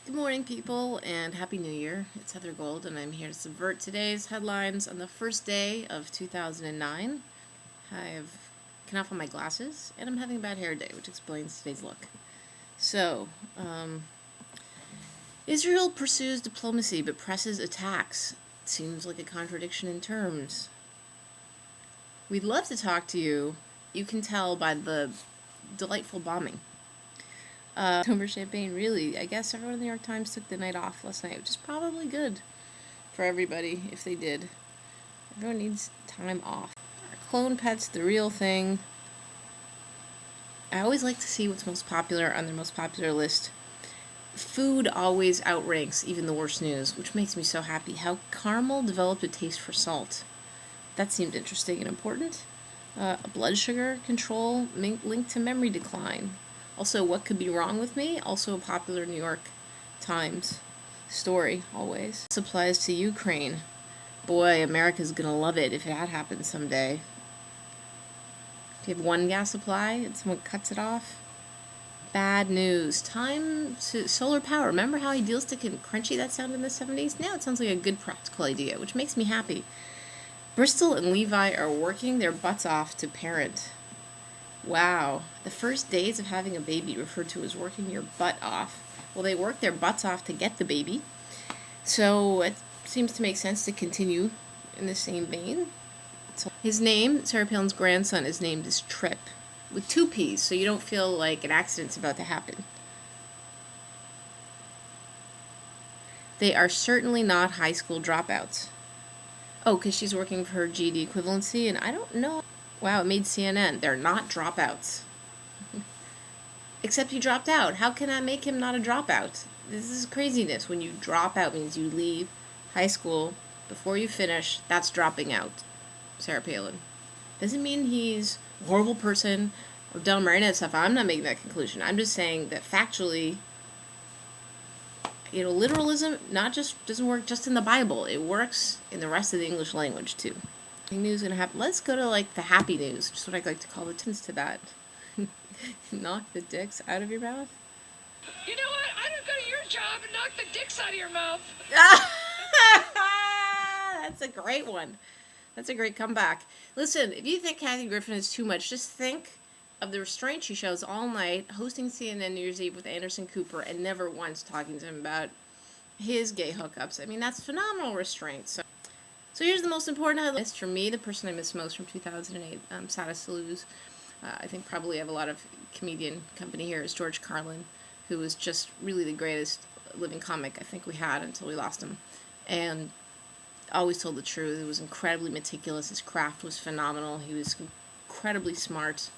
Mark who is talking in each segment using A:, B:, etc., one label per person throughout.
A: Good morning, people, and Happy New Year. It's Heather Gold, and I'm here to subvert today's headlines on the first day of 2009. I've taken off on my glasses, and I'm having a bad hair day, which explains today's look. So, Israel pursues diplomacy but presses attacks. Seems like a contradiction in terms. We'd love to talk to you. You can tell by the delightful bombing. October champagne, really. I guess everyone in the New York Times took the night off last night, which is probably good for everybody if they did. Everyone needs time off. Clone pets, the real thing. I always like to see what's most popular on their most popular list. Food always outranks even the worst news, which makes me so happy. How caramel developed a taste for salt. That seemed interesting and important. Blood sugar control linked to memory decline. Also, what could be wrong with me? Also a popular New York Times story, always. Supplies to Ukraine. Boy, America's gonna love it if that happens someday. If you have one gas supply and someone cuts it off. Bad news. Time to solar power. Remember how idealistic and crunchy that sounded in the 70s? Now it sounds like a good practical idea, which makes me happy. Bristol and Levi are working their butts off to parent. Wow, the first days of having a baby referred to as working your butt off. Well, they worked their butts off to get the baby, so it seems to make sense to continue in the same vein. So his name, Sarah Palin's grandson, is named as Trip, with 2 P's, so you don't feel like an accident's about to happen. They are certainly not high school dropouts. Oh, because she's working for her GED equivalency, and I don't know. Wow, it made CNN. They're not dropouts. Except he dropped out. How can I make him not a dropout? This is craziness. When you drop out means you leave high school before you finish. That's dropping out. Sarah Palin. Doesn't mean he's a horrible person or dumb or any of that stuff. I'm not making that conclusion. I'm just saying that factually, literalism doesn't work just in the Bible. It works in the rest of the English language too. News gonna happen. Let's go to the happy news, just what I like to call the tins to that. Knock the dicks out of your mouth.
B: You know what? I don't go to your job and knock the dicks out of your mouth.
A: That's a great one. That's a great comeback. Listen, if you think Kathy Griffin is too much, just think of the restraint she shows all night hosting CNN New Year's Eve with Anderson Cooper and never once talking to him about his gay hookups. I mean, that's phenomenal restraint. So here's the most important headline. For me, the person I miss most from 2008, saddest to lose. I think probably have a lot of comedian company here, is George Carlin, who was just really the greatest living comic I think we had until we lost him. And always told the truth. He was incredibly meticulous. His craft was phenomenal. He was incredibly smart.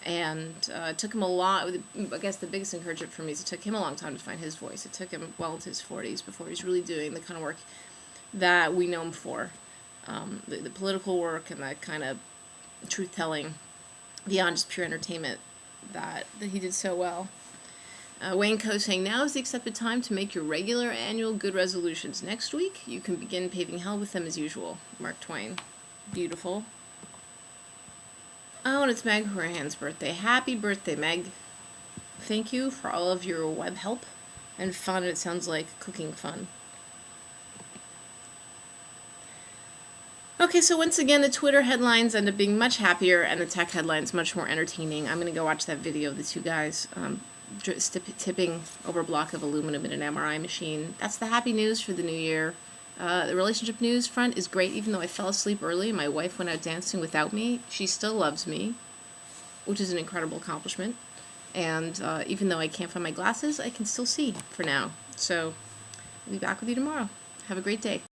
A: And it took him a lot. I guess the biggest encouragement for me is it took him a long time to find his voice. It took him well into his 40s before he was really doing the kind of work that we know him for. The political work and that kind of truth-telling beyond just pure entertainment that he did so well. Wayne Coe saying, now is the accepted time to make your regular annual good resolutions. Next week, you can begin paving hell with them as usual. Mark Twain. Beautiful. Oh, and it's Meg Horahan's birthday. Happy birthday, Meg. Thank you for all of your web help and fun. It sounds like cooking fun. Okay, so once again, the Twitter headlines end up being much happier and the tech headlines much more entertaining. I'm going to go watch that video of the 2 guys tipping over a block of aluminum in an MRI machine. That's the happy news for the new year. The relationship news front is great. Even though I fell asleep early and my wife went out dancing without me, she still loves me, which is an incredible accomplishment. And even though I can't find my glasses, I can still see for now. So I'll be back with you tomorrow. Have a great day.